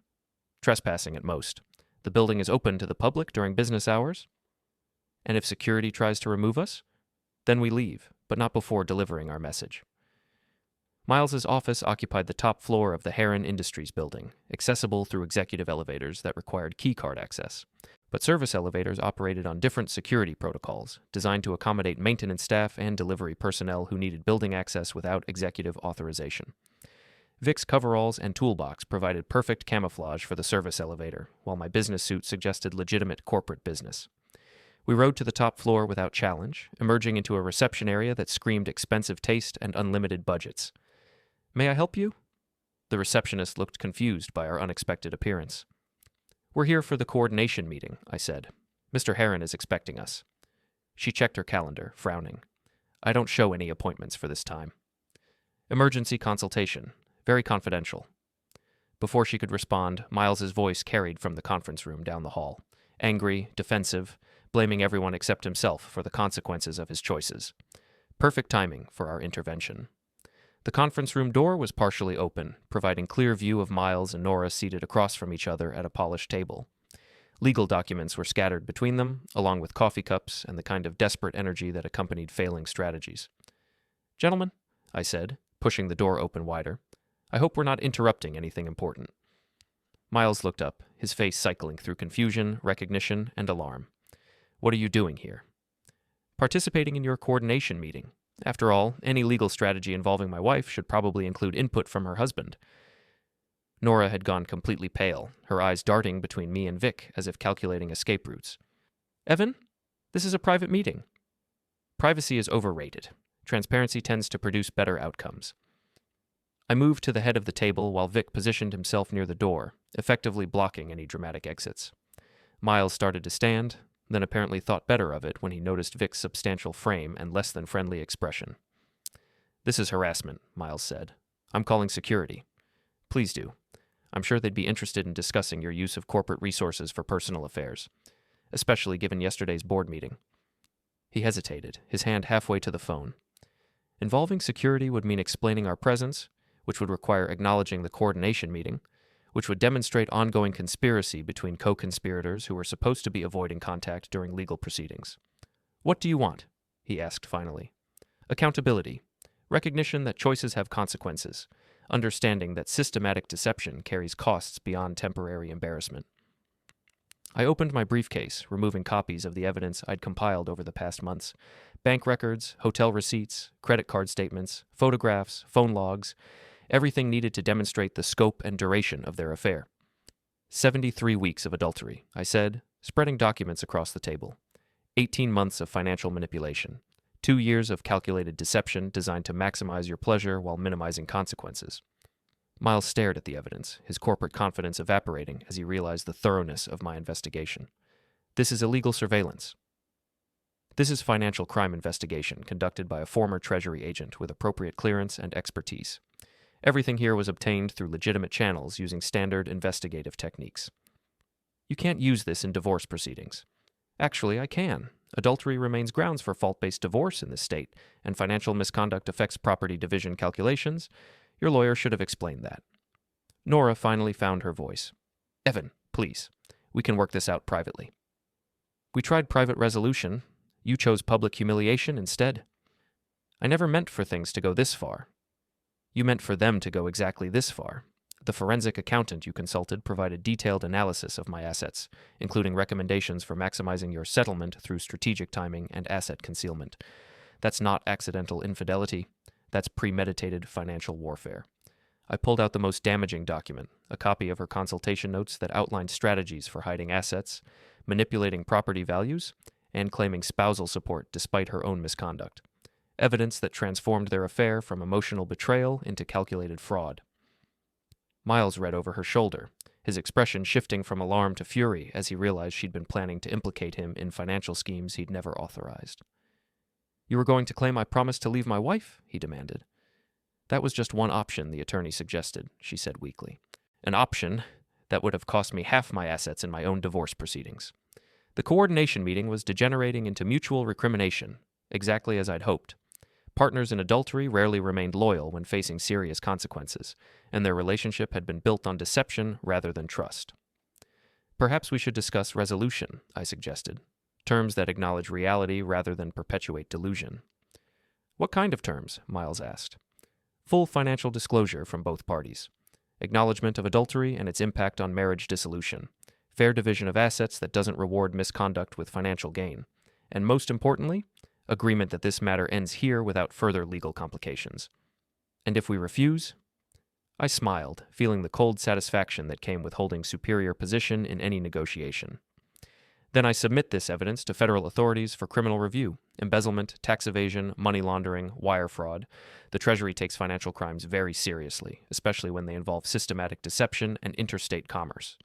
Speaker 1: Trespassing at most. The building is open to the public during business hours. And if security tries to remove us? Then we leave, but not before delivering our message." Miles's office occupied the top floor of the Heron Industries building, accessible through executive elevators that required keycard access. But service elevators operated on different security protocols, designed to accommodate maintenance staff and delivery personnel who needed building access without executive authorization. Vic's coveralls and toolbox provided perfect camouflage for the service elevator, while my business suit suggested legitimate corporate business. We rode to the top floor without challenge, emerging into a reception area that screamed expensive taste and unlimited budgets. "May I help you?" The receptionist looked confused by our unexpected appearance. "We're here for the coordination meeting," I said. "Mr. Heron is expecting us." She checked her calendar, frowning. "I don't show any appointments for this time." "Emergency consultation. Very confidential." Before she could respond, Miles's voice carried from the conference room down the hall, angry, defensive, blaming everyone except himself for the consequences of his choices. Perfect timing for our intervention. The conference room door was partially open, providing clear view of Miles and Nora seated across from each other at a polished table. Legal documents were scattered between them, along with coffee cups and the kind of desperate energy that accompanied failing strategies. "Gentlemen," I said, pushing the door open wider, "I hope we're not interrupting anything important." Miles looked up, his face cycling through confusion, recognition, and alarm. "What are you doing here?" "Participating in your coordination meeting. After all, any legal strategy involving my wife should probably include input from her husband." Nora had gone completely pale, her eyes darting between me and Vic as if calculating escape routes. "Evan, this is a private meeting." "Privacy is overrated. Transparency tends to produce better outcomes." I moved to the head of the table while Vic positioned himself near the door, effectively blocking any dramatic exits. Miles started to stand, then apparently thought better of it when he noticed Vic's substantial frame and less than friendly expression. "This is harassment," Miles said. "I'm calling security." "Please do. I'm sure they'd be interested in discussing your use of corporate resources for personal affairs, especially given yesterday's board meeting." He hesitated, his hand halfway to the phone. "Involving security would mean explaining our presence, which would require acknowledging the coordination meeting, which would demonstrate ongoing conspiracy between co-conspirators who were supposed to be avoiding contact during legal proceedings." "What do you want?" he asked finally. "Accountability. Recognition that choices have consequences. Understanding that systematic deception carries costs beyond temporary embarrassment." I opened my briefcase, removing copies of the evidence I'd compiled over the past months. Bank records, hotel receipts, credit card statements, photographs, phone logs, everything needed to demonstrate the scope and duration of their affair. 73 weeks of adultery, I said, spreading documents across the table. 18 months of financial manipulation. 2 years of calculated deception designed to maximize your pleasure while minimizing consequences. Miles stared at the evidence, his corporate confidence evaporating as he realized the thoroughness of my investigation. "This is illegal surveillance." "This is financial crime investigation conducted by a former Treasury agent with appropriate clearance and expertise. Everything here was obtained through legitimate channels using standard investigative techniques." "You can't use this in divorce proceedings." "Actually, I can. Adultery remains grounds for fault-based divorce in this state, and financial misconduct affects property division calculations. Your lawyer should have explained that." Nora finally found her voice. "Evan, please. We can work this out privately." "We tried private resolution. You chose public humiliation instead." "I never meant for things to go this far." "You meant for them to go exactly this far. The forensic accountant you consulted provided detailed analysis of my assets, including recommendations for maximizing your settlement through strategic timing and asset concealment. That's not accidental infidelity. That's premeditated financial warfare." I pulled out the most damaging document, a copy of her consultation notes that outlined strategies for hiding assets, manipulating property values, and claiming spousal support despite her own misconduct. Evidence that transformed their affair from emotional betrayal into calculated fraud. Miles read over her shoulder, his expression shifting from alarm to fury as he realized she'd been planning to implicate him in financial schemes he'd never authorized. "You were going to claim I promised to leave my wife?" he demanded. "That was just one option the attorney suggested," she said weakly. An option that would have cost me half my assets in my own divorce proceedings. The coordination meeting was degenerating into mutual recrimination, exactly as I'd hoped. Partners in adultery rarely remained loyal when facing serious consequences, and their relationship had been built on deception rather than trust. Perhaps we should discuss resolution, I suggested. Terms that acknowledge reality rather than perpetuate delusion. What kind of terms? Miles asked. Full financial disclosure from both parties. Acknowledgement of adultery and its impact on marriage dissolution. Fair division of assets that doesn't reward misconduct with financial gain. And most importantly, agreement that this matter ends here without further legal complications. And if we refuse? I smiled, feeling the cold satisfaction that came with holding superior position in any negotiation. Then I submit this evidence to federal authorities for criminal review. Embezzlement, tax evasion, money laundering, wire fraud. The Treasury takes financial crimes very seriously, especially when they involve systematic deception and interstate commerce.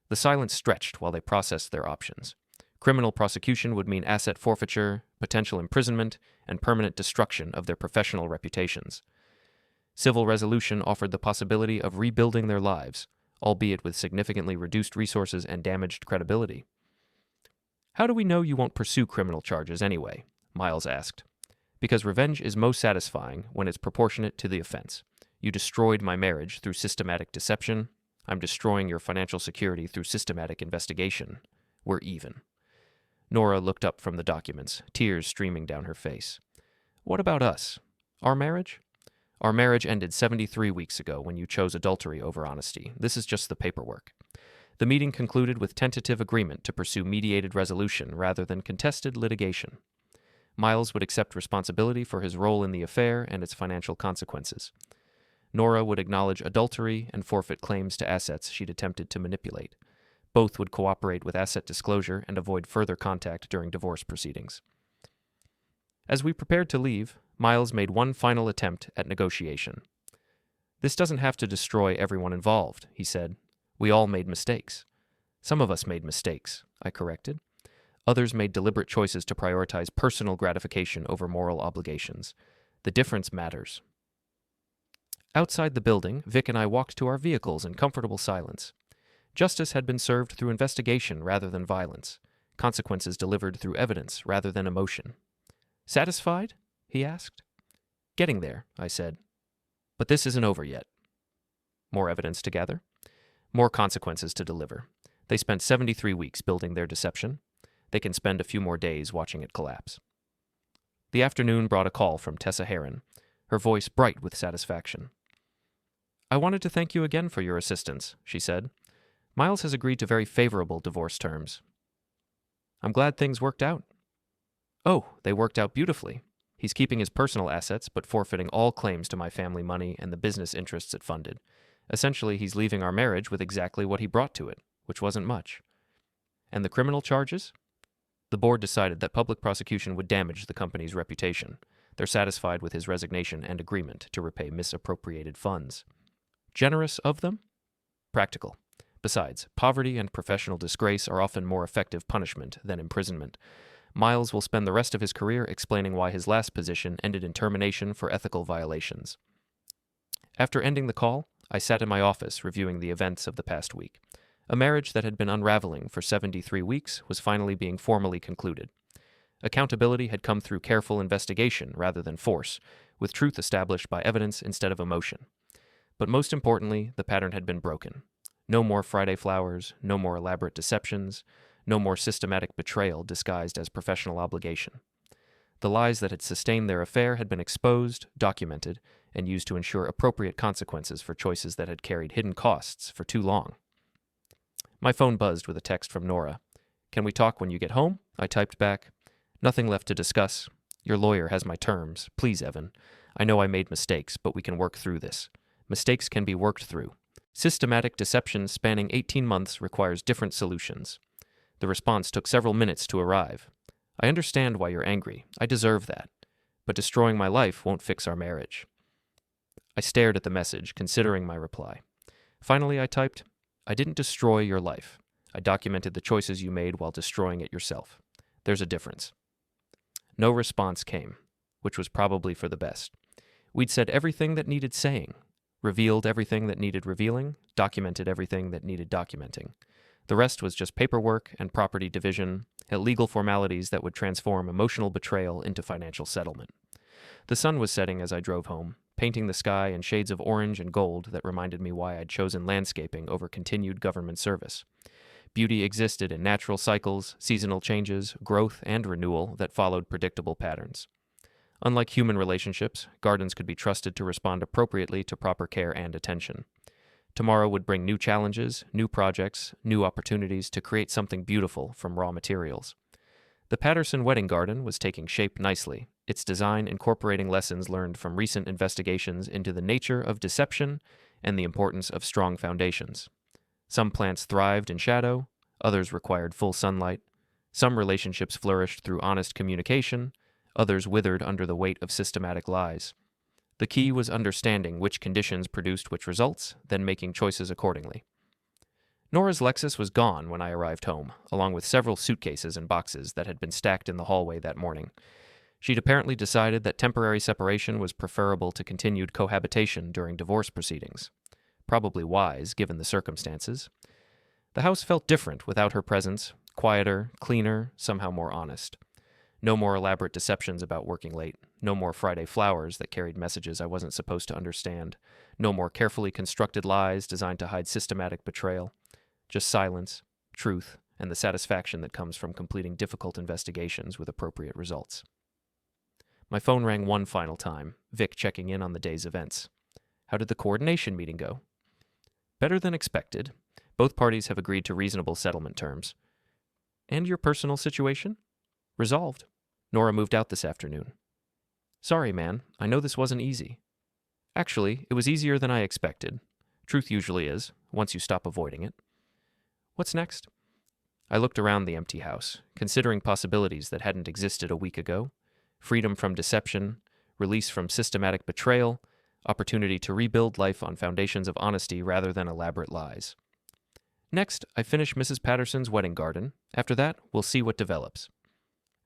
Speaker 1: The silence stretched while they processed their options. Criminal prosecution would mean asset forfeiture, potential imprisonment, and permanent destruction of their professional reputations. Civil resolution offered the possibility of rebuilding their lives, albeit with significantly reduced resources and damaged credibility. How do we know you won't pursue criminal charges anyway? Miles asked. Because revenge is most satisfying when it's proportionate to the offense. You destroyed my marriage through systematic deception. I'm destroying your financial security through systematic investigation. We're even. Nora looked up from the documents, tears streaming down her face. What about us? Our marriage? Our marriage ended 73 weeks ago when you chose adultery over honesty. This is just the paperwork. The meeting concluded with tentative agreement to pursue mediated resolution rather than contested litigation. Miles would accept responsibility for his role in the affair and its financial consequences. Nora would acknowledge adultery and forfeit claims to assets she'd attempted to manipulate. Both would cooperate with asset disclosure and avoid further contact during divorce proceedings. As we prepared to leave, Miles made one final attempt at negotiation. This doesn't have to destroy everyone involved, he said. We all made mistakes. Some of us made mistakes, I corrected. Others made deliberate choices to prioritize personal gratification over moral obligations. The difference matters. Outside the building, Vic and I walked to our vehicles in comfortable silence. Justice had been served through investigation rather than violence. Consequences delivered through evidence rather than emotion. Satisfied? He asked. Getting there, I said. But this isn't over yet. More evidence to gather? More consequences to deliver. They spent 73 weeks building their deception. They can spend a few more days watching it collapse. The afternoon brought a call from Tessa Heron, her voice bright with satisfaction. I wanted to thank you again for your assistance, she said. Miles has agreed to very favorable divorce terms. I'm glad things worked out. Oh, they worked out beautifully. He's keeping his personal assets, but forfeiting all claims to my family money and the business interests it funded. Essentially, he's leaving our marriage with exactly what he brought to it, which wasn't much. And the criminal charges? The board decided that public prosecution would damage the company's reputation. They're satisfied with his resignation and agreement to repay misappropriated funds. Generous of them? Practical. Besides, poverty and professional disgrace are often more effective punishment than imprisonment. Miles will spend the rest of his career explaining why his last position ended in termination for ethical violations. After ending the call, I sat in my office reviewing the events of the past week. A marriage that had been unraveling for 73 weeks was finally being formally concluded. Accountability had come through careful investigation rather than force, with truth established by evidence instead of emotion. But most importantly, the pattern had been broken. No more Friday flowers, no more elaborate deceptions, no more systematic betrayal disguised as professional obligation. The lies that had sustained their affair had been exposed, documented, and used to ensure appropriate consequences for choices that had carried hidden costs for too long. My phone buzzed with a text from Nora. Can we talk when you get home? I typed back. Nothing left to discuss. Your lawyer has my terms. Please, Evan. I know I made mistakes, but we can work through this. Mistakes can be worked through. Systematic deception spanning 18 months requires different solutions. The response took several minutes to arrive. I understand why you're angry. I deserve that. But destroying my life won't fix our marriage. I stared at the message, considering my reply. Finally, I typed, I didn't destroy your life. I documented the choices you made while destroying it yourself. There's a difference. No response came, which was probably for the best. We'd said everything that needed saying. revealed everything that needed revealing, documented everything that needed documenting. The rest was just paperwork and property division, legal formalities that would transform emotional betrayal into financial settlement. The sun was setting as I drove home, painting the sky in shades of orange and gold that reminded me why I'd chosen landscaping over continued government service. Beauty existed in natural cycles, seasonal changes, growth, and renewal that followed predictable patterns. Unlike human relationships, gardens could be trusted to respond appropriately to proper care and attention. Tomorrow would bring new challenges, new projects, new opportunities to create something beautiful from raw materials. The Patterson Wedding Garden was taking shape nicely, its design incorporating lessons learned from recent investigations into the nature of deception and the importance of strong foundations. Some plants thrived in shadow, others required full sunlight. Some relationships flourished through honest communication, others withered under the weight of systematic lies. The key was understanding which conditions produced which results, then making choices accordingly. Nora's Lexus was gone when I arrived home, along with several suitcases and boxes that had been stacked in the hallway that morning. She'd apparently decided that temporary separation was preferable to continued cohabitation during divorce proceedings. Probably wise, given the circumstances. The house felt different without her presence, quieter, cleaner, somehow more honest. No more elaborate deceptions about working late. No more Friday flowers that carried messages I wasn't supposed to understand. No more carefully constructed lies designed to hide systematic betrayal. Just silence, truth, and the satisfaction that comes from completing difficult investigations with appropriate results. My phone rang one final time, Vic checking in on the day's events. How did the coordination meeting go? Better than expected. Both parties have agreed to reasonable settlement terms. And your personal situation? Resolved. Nora moved out this afternoon. Sorry, man. I know this wasn't easy. Actually, it was easier than I expected. Truth usually is, once you stop avoiding it. What's next? I looked around the empty house, considering possibilities that hadn't existed a week ago. Freedom from deception, release from systematic betrayal, opportunity to rebuild life on foundations of honesty rather than elaborate lies. Next, I finish Mrs. Patterson's wedding garden. After that, we'll see what develops.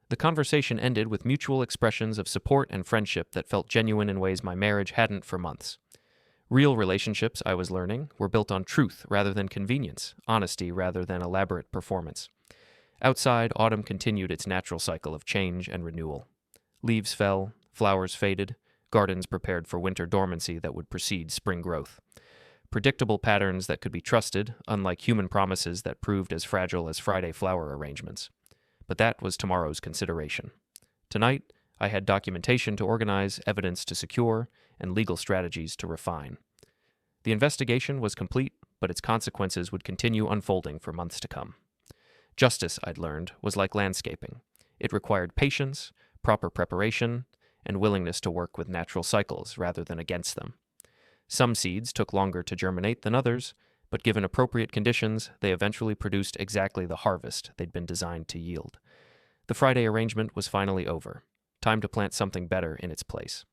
Speaker 1: The conversation ended with mutual expressions of support and friendship that felt genuine in ways my marriage hadn't for months. Real relationships, I was learning, were built on truth rather than convenience, honesty rather than elaborate performance. Outside, autumn continued its natural cycle of change and renewal. Leaves fell, flowers faded, gardens prepared for winter dormancy that would precede spring growth. Predictable patterns that could be trusted, unlike human promises that proved as fragile as Friday flower arrangements. But that was tomorrow's consideration. Tonight, I had documentation to organize, evidence to secure, and legal strategies to refine. The investigation was complete, but its consequences would continue unfolding for months to come. Justice, I'd learned, was like landscaping. It required patience, proper preparation, and willingness to work with natural cycles rather than against them. Some seeds took longer to germinate than others, but given appropriate conditions, they eventually produced exactly the harvest they'd been designed to yield. The Friday arrangement was finally over. Time to plant something better in its place.